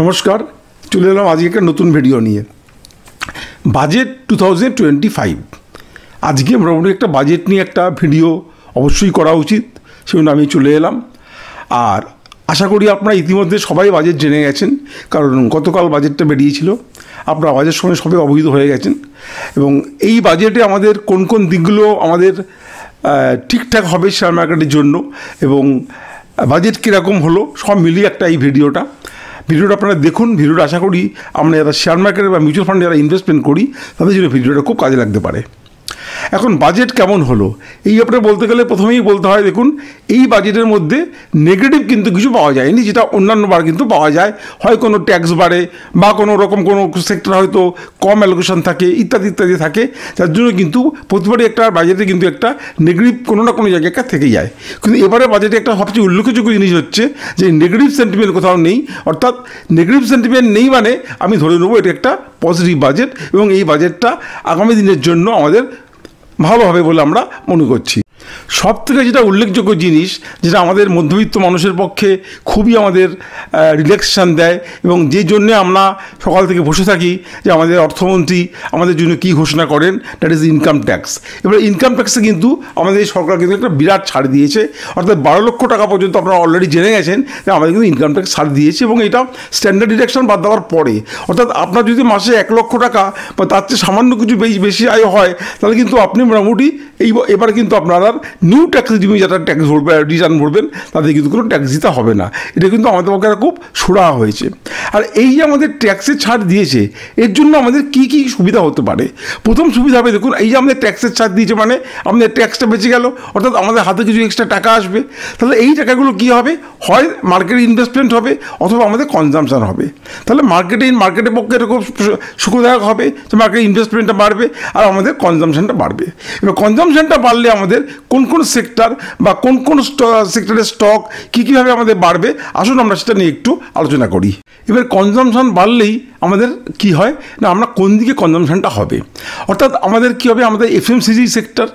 নমস্কার, চলে এলাম আজকে একটা নতুন ভিডিও নিয়ে। বাজেট 2025 আজকে মোটামুটি একটা বাজেট নিয়ে একটা ভিডিও অবশ্যই করা উচিত, সেজন্য আমি চলে এলাম। আর আশা করি আপনারা ইতিমধ্যে সবাই বাজেট জেনে গেছেন, কারণ গতকাল বাজেটটা বেরিয়েছিল। আপনারা বাজেটের সময় সবাই অবহিত হয়ে গেছেন এবং এই বাজেটে আমাদের কোন কোন দিকগুলো আমাদের ঠিকঠাক হবে শেয়ার মার্কেটের জন্য এবং বাজেট কীরকম হলো সব মিলিয়ে একটা এই ভিডিওটা আপনারা দেখুন। ভিডিওটা আশা করি আমরা যারা শেয়ার মার্কেটে বা মিউচুয়াল ফান্ডে যারা ইনভেস্টমেন্ট করি তাদের জন্য ভিডিওটা খুব কাজে লাগতে পারে। এখন বাজেট কেমন হলো এই ব্যাপারে বলতে গেলে প্রথমেই বলতে হয়, দেখুন এই বাজেটের মধ্যে নেগেটিভ কিন্তু কিছু পাওয়া যায়নি, যেটা অন্যান্য বার কিন্তু পাওয়া যায়। হয় কোনো ট্যাক্স বাড়ে বা কোনো রকম কোনো সেক্টর হয়তো কম অ্যালোকেশন থাকে, ইত্যাদি ইত্যাদি থাকে, যার জন্য কিন্তু প্রতিবারই একটা বাজেটে কিন্তু একটা নেগেটিভ কোনো না কোনো জায়গায় থেকে যায়। কিন্তু এবারে বাজেটে একটা সবচেয়ে উল্লেখযোগ্য জিনিস হচ্ছে যে নেগেটিভ সেন্টিমেন্ট কোথাও নেই, অর্থাৎ নেগেটিভ সেন্টিমেন্ট নেই মানে আমি ধরে নেবো এটা একটা পজিটিভ বাজেট এবং এই বাজেটটা আগামী দিনের জন্য আমাদের ভালো হবে বলে আমরা মনে করছি। সব থেকে যেটা উল্লেখযোগ্য জিনিস, যেটা আমাদের মধ্যবিত্ত মানুষের পক্ষে খুবই আমাদের রিল্যাক্সেশন দেয় এবং যে জন্যে আমরা সকাল থেকে বসে থাকি যে আমাদের অর্থমন্ত্রী আমাদের জন্য কী ঘোষণা করেন, দ্যাট ইজ ইনকাম ট্যাক্স। এবার ইনকাম ট্যাক্সে কিন্তু আমাদের সরকার কিন্তু একটা বিরাট ছাড় দিয়েছে, অর্থাৎ 12 লক্ষ টাকা পর্যন্ত আপনারা অলরেডি জেনে গেছেন যে আমাদের কিন্তু ইনকাম ট্যাক্স ছাড় দিয়েছে এবং এটা স্ট্যান্ডার্ড ডিডাকশন বাদ দেওয়ার পরে। অর্থাৎ আপনার যদি মাসে 1 লক্ষ টাকা বা তার চেয়ে সামান্য কিছু বেশি আয় হয় তাহলে কিন্তু আপনি মোটামুটি এবার কিন্তু আপনারা নিউ ট্যাক্স রিজিমে যারা ট্যাক্স ভরবে রিটার্ন ভরবেন তাদের কিন্তু কোনো ট্যাক্স দিতে হবে না। এটা কিন্তু আমাদের পক্ষে খুব সুরাহা হয়েছে। আর এই যে আমাদের ট্যাক্সের ছাড় দিয়েছে এর জন্য আমাদের কী কী সুবিধা হতে পারে। প্রথম সুবিধা হবে, দেখুন এই যে আমাদের ট্যাক্সের ছাড় দিয়েছে মানে আমাদের ট্যাক্সটা বেঁচে গেল, অর্থাৎ আমাদের হাতে কিছু এক্সট্রা টাকা আসবে। তাহলে এই টাকাগুলো কী হবে, হয় মার্কেটে ইনভেস্টমেন্ট হবে অথবা আমাদের কনজামশন হবে। তাহলে মার্কেটের পক্ষে এরকম সুখদায়ক হবে যে মার্কেটে ইনভেস্টমেন্টটা বাড়বে আর আমাদের কনজামশনটা বাড়বে। এবার কনজামশনটা বাড়লে আমাদের কোন কোন সেক্টর বা কোন কোন সেক্টরের স্টক কীভাবে আমাদের বাড়বে, আসুন আমরা সেটা নিয়ে একটু আলোচনা করি। এবার কনজামশন বাড়লেই আমাদের কি হয় না, আমরা কোন দিকে কনজামশনটা হবে, অর্থাৎ আমাদের কী হবে, আমাদের এফএমসিজি সেক্টর,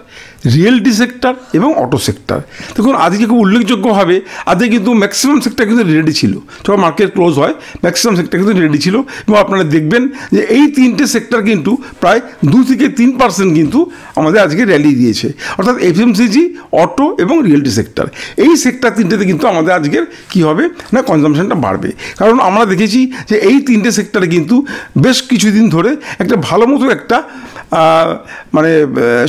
রিয়েলটি সেক্টর এবং অটো সেক্টর। দেখুন আজকে খুব উল্লেখযোগ্যভাবে আজকে কিন্তু ম্যাক্সিমাম সেক্টর কিন্তু রেডি ছিল, যখন মার্কেট ক্লোজ হয় ম্যাক্সিমাম সেক্টর কিন্তু রেডি ছিল এবং আপনারা দেখবেন যে এই তিনটে সেক্টর কিন্তু প্রায় 2 থেকে 3% কিন্তু আমাদের আজকে র্যালি দিয়েছে, অর্থাৎ এফএমসিজি, অটো এবং রিয়েলটি সেক্টর। এই সেক্টর তিনটেতে কিন্তু আমাদের আজকের কী হবে না, কনজামশনটা বাড়বে। কারণ আমরা দেখেছি যে এই তিনটে সেক্টরে কিন্তু বেশ কিছুদিন ধরে একটা ভালো মতো একটা মানে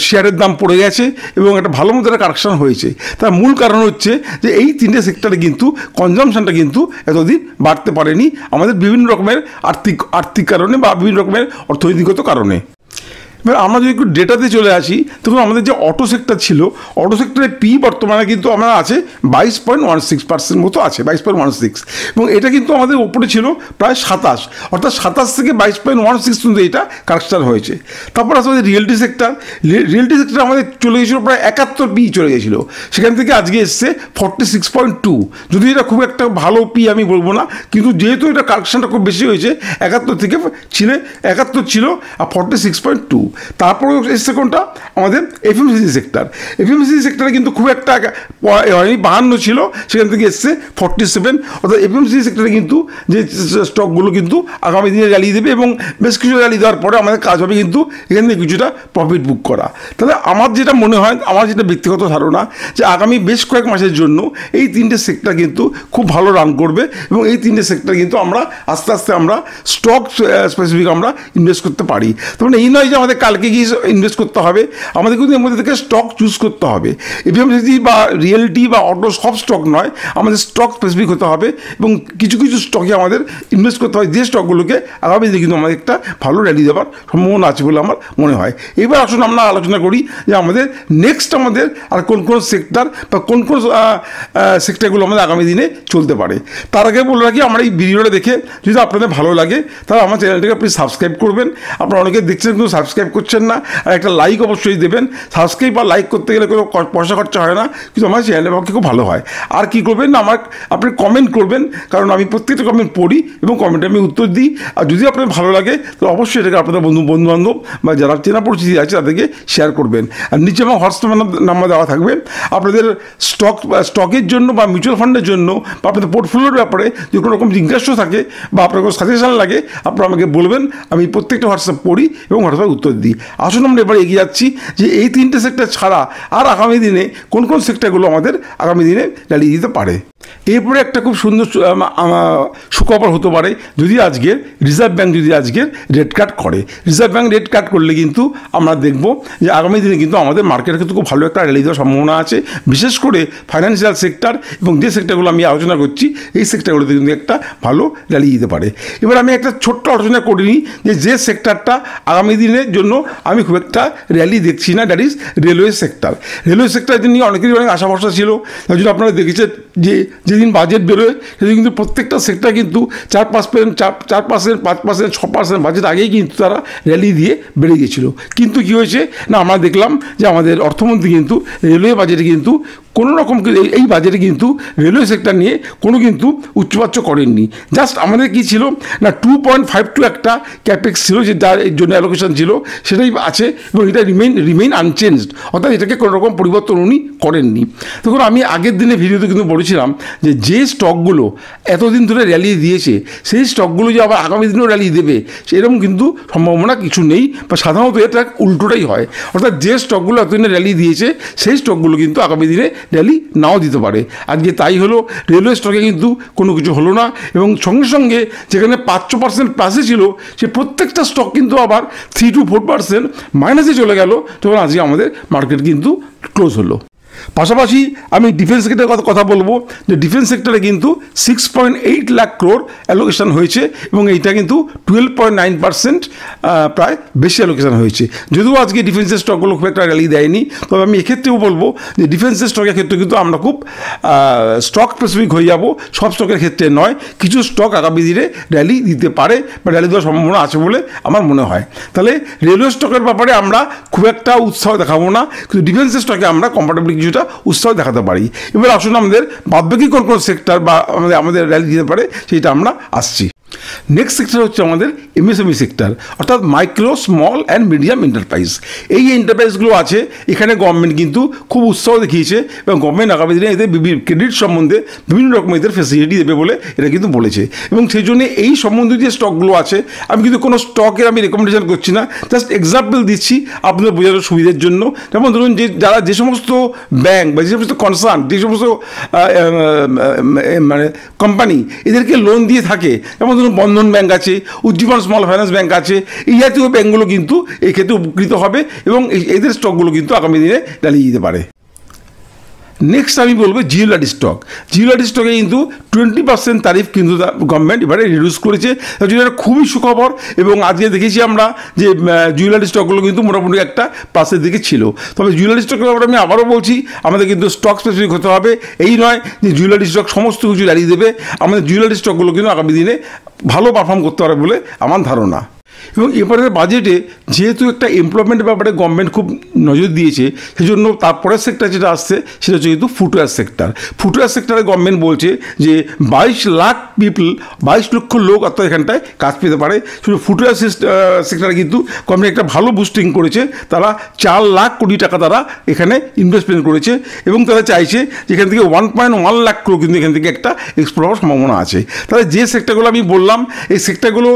শেয়ারের দাম পড়ে গেছে এবং একটা ভালো মতো একটা কারেকশন হয়েছে। তার মূল কারণ হচ্ছে যে এই তিনটে সেক্টরে কিন্তু কনজামশনটা কিন্তু এতদিন বাড়তে পারেনি আমাদের বিভিন্ন রকমের আর্থিক কারণে বা বিভিন্ন রকমের অর্থনৈতিকগত কারণে। এবার আমরা যদি একটু ডেটাতে চলে আসি, তখন আমাদের যে অটো সেক্টর ছিল, অটো সেক্টরে পি বর্তমানে কিন্তু আমরা আছে 22.16% মতো আছে, 22.16, এবং এটা কিন্তু আমাদের ওপরে ছিল প্রায় 27, অর্থাৎ 27 থেকে 22.16 কিন্তু এটা কারেকশন হয়েছে। তারপর আছে আমাদের রিয়েলটি সেক্টর আমাদের চলে গেছিলো প্রায় 71 পি চলে গেছিলো, সেখান থেকে আজকে এসছে 46.2। যদি এটা খুব একটা ভালো পি আমি বলবো না, কিন্তু যেহেতু এটা কারেকশনটা খুব বেশি হয়েছে 71 থেকে 71 ছিল আর 46.2। তারপরে এসছে কোনটা, আমাদের এফএমসিজি সেক্টরে কিন্তু খুব একটা হয়নি, 52 ছিল, সেখান থেকে এসছে 47। অর্থাৎ এফএমসিজি সেক্টরে কিন্তু যে স্টকগুলো কিন্তু আগামী দিনে র্যালি দেবে এবং বেশ কিছু র্যালি দেওয়ার পরে আমাদের কাজ হবে কিন্তু এখান থেকে কিছুটা প্রফিট বুক করা। তাহলে আমার যেটা মনে হয়, আমার যেটা ব্যক্তিগত ধারণা, যে আগামী বেশ কয়েক মাসের জন্য এই তিনটে সেক্টর কিন্তু খুব ভালো রান করবে এবং এই তিনটে সেক্টর কিন্তু আমরা আস্তে আস্তে আমরা স্টক স্পেসিফিক আমরা ইনভেস্ট করতে পারি। তখন এই নয় যে আমাদের কালকে গিয়ে ইনভেস্ট করতে হবে, আমাদের কিন্তু এর মধ্যে থেকে স্টক চুজ করতে হবে। এফএমসিজি বা রিয়েলটি বা অটো সব স্টক নয়, আমাদের স্টক স্পেসিফিক হতে হবে এবং কিছু কিছু স্টকে আমাদের ইনভেস্ট করতে হয় যে স্টকগুলোকে আগামী দিনে কিন্তু আমাদের একটা ভালো র্যালি দেওয়ার সম্ভাবনা আছে বলে আমার মনে হয়। এবার আসুন আমরা আলোচনা করি যে আমাদের নেক্সট আমাদের আর কোন কোন সেক্টর বা কোন কোন সেক্টরগুলো আমাদের আগামী দিনে চলতে পারে। তার আগে বলে রাখি, আমার এই ভিডিওটা দেখে যদি আপনাদের ভালো লাগে তাহলে আমার চ্যানেলটাকে প্লিজ সাবস্ক্রাইব করবেন। আপনারা অনেকে দেখছেন কিন্তু সাবস্ক্রাইব করছেন না, আর একটা লাইক অবশ্যই দেবেন। সাবস্ক্রাইব বা লাইক করতে গেলে কোনো পয়সা খরচা হয় না, কিন্তু আমার চ্যানেলের পক্ষে খুব ভালো হয়। আর কি করবেন না, আপনি কমেন্ট করবেন, কারণ আমি প্রত্যেকটা কমেন্ট পড়ি এবং কমেন্টে আমি উত্তর দিই। আর যদি আপনার ভালো লাগে তো অবশ্যই এটাকে আপনাদের বন্ধুবান্ধব বা যারা চেনা পরিচিতি আছে তাদেরকে শেয়ার করবেন। আর নিচে আমার হোয়াটসঅ্যাপ নাম্বার দেওয়া থাকবে। আপনাদের স্টকের জন্য বা মিউচুয়াল ফান্ডের জন্য বা আপনাদের পোর্টফোলিওর ব্যাপারে যদি কোনো রকম জিজ্ঞাসা থাকে বা আপনার কোনো সাজেশন লাগে, আপনারা আমাকে বলবেন, আমি প্রত্যেকটা হোয়াটসঅ্যাপ পড়ি এবং হোয়াটসঅ্যাপে উত্তর দিই। আসুন আমরা এবারে এগিয়ে যাচ্ছি যে এই তিনটে সেক্টর ছাড়া আর আগামী দিনে কোন কোন সেক্টরগুলো আমাদের আগামী দিনে র্যালি দিতে পারে। এরপরে একটা খুব সুন্দর সুখবর হতে পারে যদি আজকের রিজার্ভ ব্যাঙ্ক যদি আজকের রেট কাট করে। রিজার্ভ ব্যাঙ্ক রেট কাট করলে কিন্তু আমরা দেখব যে আগামী দিনে কিন্তু আমাদের মার্কেটে কিন্তু খুব ভালো একটা র্যালি দেওয়ার সম্ভাবনা আছে, বিশেষ করে ফাইন্যান্সিয়াল সেক্টর এবং যে সেক্টরগুলো আমি আলোচনা করছি এই সেক্টরগুলোতে কিন্তু একটা ভালো র্যালি দিতে পারে। এবার আমি একটা ছোট্ট আলোচনা করিনি যে সেক্টরটা আগামী দিনের জন্য আমি খুব একটা র্যালি দেখছি না, that is railway sector. Railway sector নিয়ে অনেকেরই অনেক আশা ভরসা ছিল। তার জন্য আপনারা দেখেছেন যে যেদিন বাজেট বেরোয় সেদিন কিন্তু প্রত্যেকটা সেক্টর কিন্তু 4-5%, 4%, 5%, 6% বাজেট আগেই কিন্তু তারা র্যালি দিয়ে বেড়ে গিয়েছিল। কিন্তু কী হয়েছে না, আমরা দেখলাম যে আমাদের অর্থমন্ত্রী কিন্তু রেলওয়ে বাজেটে কিন্তু কোনো রকম এই বাজেটে কিন্তু রেলওয়ে সেক্টর নিয়ে কোনো কিন্তু উচ্চবাচ্য করেননি। জাস্ট আমাদের কী ছিল না 2.52 একটা ক্যাপেক্স ছিল, যে যার জন্য অ্যালোকেশন ছিল সেটাই আছে এবং এটা রিমেইন আনচেঞ্জড, অর্থাৎ এটাকে কোনো রকম পরিবর্তন উনি করেননি। তখন আমি আগের দিনে ভিডিওতে কিন্তু বলেছিলাম যে স্টকগুলো এতদিন ধরে র্যালি দিয়েছে সেই স্টকগুলো যে আবার আগামী দিনেও র্যালি দেবে সেরকম কিন্তু সম্ভাবনা কিছু নেই, বা সাধারণত এটা উল্টোটাই হয়। অর্থাৎ যে স্টকগুলো এতদিনে র্যালি দিয়েছে সেই স্টকগুলো কিন্তু আগামী দিনে র্যালি নাও দিতে পারে। আজকে তাই হলো, রেলওয়ে স্টকে কিন্তু কোনো কিছু হলো না এবং সঙ্গে সঙ্গে যেখানে 5% প্লাসে ছিল সে প্রত্যেকটা স্টক কিন্তু আবার 3 to 4% মাইনাসে চলে গেল। তখন আজকে আমাদের মার্কেট কিন্তু ক্লোজ হলো। পাশাপাশি আমি ডিফেন্স সেক্টরের কথা বলবো যে ডিফেন্স সেক্টরে কিন্তু 6.8 লাখ ক্রোর অ্যালোকেশন হয়েছে এবং এইটা কিন্তু 12.9% প্রায় বেশি অ্যালোকেশন হয়েছে। যদিও আজকে ডিফেন্সের স্টকগুলো খুব একটা র্যালি দেয়নি, তবে আমি এক্ষেত্রেও বলবো যে ডিফেন্সের স্টকের ক্ষেত্রে কিন্তু আমরা খুব স্টক স্পেসিফিক হয়ে যাব, সব স্টকের ক্ষেত্রে নয়। কিছু স্টক আগামী দিনে র্যালি দিতে পারে বা র্যালি দেওয়ার সম্ভাবনা আছে বলে আমার মনে হয়। তাহলে রেলওয়ে স্টকের ব্যাপারে আমরা খুব একটা উৎসাহ দেখাবো না, কিন্তু ডিফেন্সের স্টকে আমরা কমফর্টেবলি কিছুটা উৎসাহ দেখাতে পারি। এবার আসুন আমাদের বাদবাকি কোন কোন সেক্টর বা আমাদের র্যালি দিতে পারে সেইটা আমরা আসছি। নেক্সট সেক্টর হচ্ছে আমাদের এমএসএমই সেক্টর, অর্থাৎ micro small and medium enterprise. এই এন্টারপ্রাইজগুলো আছে, এখানে গভর্নমেন্ট কিন্তু খুব উৎসাহ দেখিয়েছে এবং গভর্নমেন্ট আগামী দিনে এদের ক্রেডিট সম্বন্ধে বিভিন্ন রকম এদের ফেসিলিটি দেবে বলে এটা কিন্তু বলেছে। এবং সেই জন্য এই সম্বন্ধে যে স্টকগুলো আছে, আমি কিন্তু কোনো স্টকের আমি রেকমেন্ডেশন করছি না, জাস্ট এক্সাম্পল দিচ্ছি আপনাদের বোঝানোর সুবিধার জন্য। যেমন ধরুন যে সমস্ত ব্যাংক বা যে সমস্ত কনসার্ন, যে সমস্ত মানে কোম্পানি এদেরকে লোন দিয়ে থাকে, যেমন ধরুন বন্ধন ব্যাংক আছে, উজ্জীবন স্মল ফাইন্যান্স ব্যাংক আছে, এই জাতীয় ব্যাংকগুলো কিন্তু এই ক্ষেত্রে উপকৃত হবে এবং এদের স্টকগুলো কিন্তু আগামী দিনে র্যালি দিতে পারে। নেক্সট আমি বলবো জুয়েলারি স্টক। জুয়েলারি স্টকে কিন্তু 20% তারিফ কিন্তু গভর্নমেন্ট এবারে রিডিউস করেছে, তার জন্য এটা খুবই সুখবর। এবং আজকে দেখেছি আমরা যে জুয়েলারি স্টকগুলো কিন্তু মোটামুটি একটা প্লাসের দিকে ছিল। তবে জুয়েলারি স্টকের ব্যাপারে আমি আবারও বলছি, আমাদের কিন্তু স্টক স্পেসিফিক হতে হবে। এই নয় যে জুয়েলারি স্টক সমস্ত কিছু র্যালি দেবে, আমাদের জুয়েলারি স্টকগুলো কিন্তু আগামী দিনে ভালো পারফর্ম করতে পারে বলে আমার ধারণা। এবং এবারের বাজেটে যেহেতু একটা এমপ্লয়মেন্টের ব্যাপারে গভর্নমেন্ট খুব নজর দিয়েছে, সেজন্য তারপরের সেক্টর যেটা আসছে সেটা হচ্ছে কিন্তু ফুটওয়্যার সেক্টর। ফুটওয়্যার সেক্টরে গভর্নমেন্ট বলছে যে 22 লাখ পিপল, 22 লক্ষ লোক অর্থাৎ এখানটায় কাজ পেতে পারে। শুধু ফুটওয়্যার সেক্টরে কিন্তু গভর্নমেন্ট একটা ভালো বুস্টিং করেছে, তারা 4 লাখ কোটি টাকা তারা এখানে ইনভেস্টমেন্ট করেছে এবং তারা চাইছে যেখান থেকে 1.1 লাখ ক্রোর কিন্তু এখান থেকে একটা এক্সপোর্ট হওয়ার সম্ভাবনা আছে। তাহলে যে সেক্টরগুলো আমি বললাম এই সেক্টরগুলো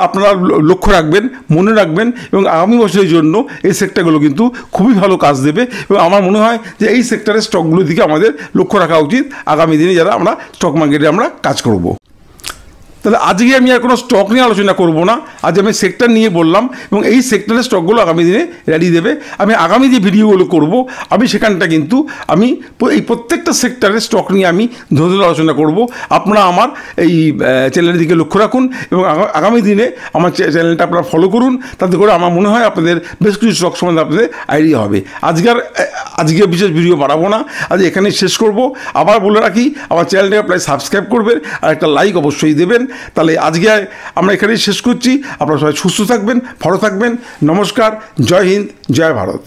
আপনারা লক্ষ্য রাখবেন, মনে রাখবেন এবং আগামী বছরের জন্য এই সেক্টরগুলো কিন্তু খুবই ভালো কাজ দেবে এবং আমার মনে হয় যে এই সেক্টরের স্টকগুলোর দিকে আমাদের লক্ষ্য রাখা উচিত আগামী দিনে যারা আমরা স্টক মার্কেটে আমরা কাজ করব। তাহলে আজকে আমি আর কোনো স্টক নিয়ে আলোচনা করব না, আজ আমি সেক্টর নিয়ে বললাম এবং এই সেক্টরের স্টকগুলো আগামী দিনে র্যালি দেবে। আমি আগামী যে ভিডিওগুলো করব আমি সেখানটা কিন্তু আমি এই প্রত্যেকটা সেক্টরের স্টক নিয়ে আমি ধরে আলোচনা করব। আপনারা আমার এই চ্যানেলের দিকে লক্ষ্য রাখুন এবং আগামী দিনে আমার চ্যানেলটা আপনারা ফলো করুন, তাতে করে আমার মনে হয় আপনাদের বেশ কিছু স্টক সম্বন্ধে আপনাদের আইডিয়া হবে। আজকে বিশেষ ভিডিও বাড়াবো না, আজ এখানে শেষ করব। আবার বলে রাখি আমার চ্যানেলটাকে প্রায় সাবস্ক্রাইব করবেন আর একটা লাইক অবশ্যই দেবেন। তাহলে আজকে আমরা এখানেই শেষ করছি। আপনারা সবাই সুস্থ থাকবেন, ভালো থাকবেন। নমস্কার, জয় হিন্দ, জয় ভারত।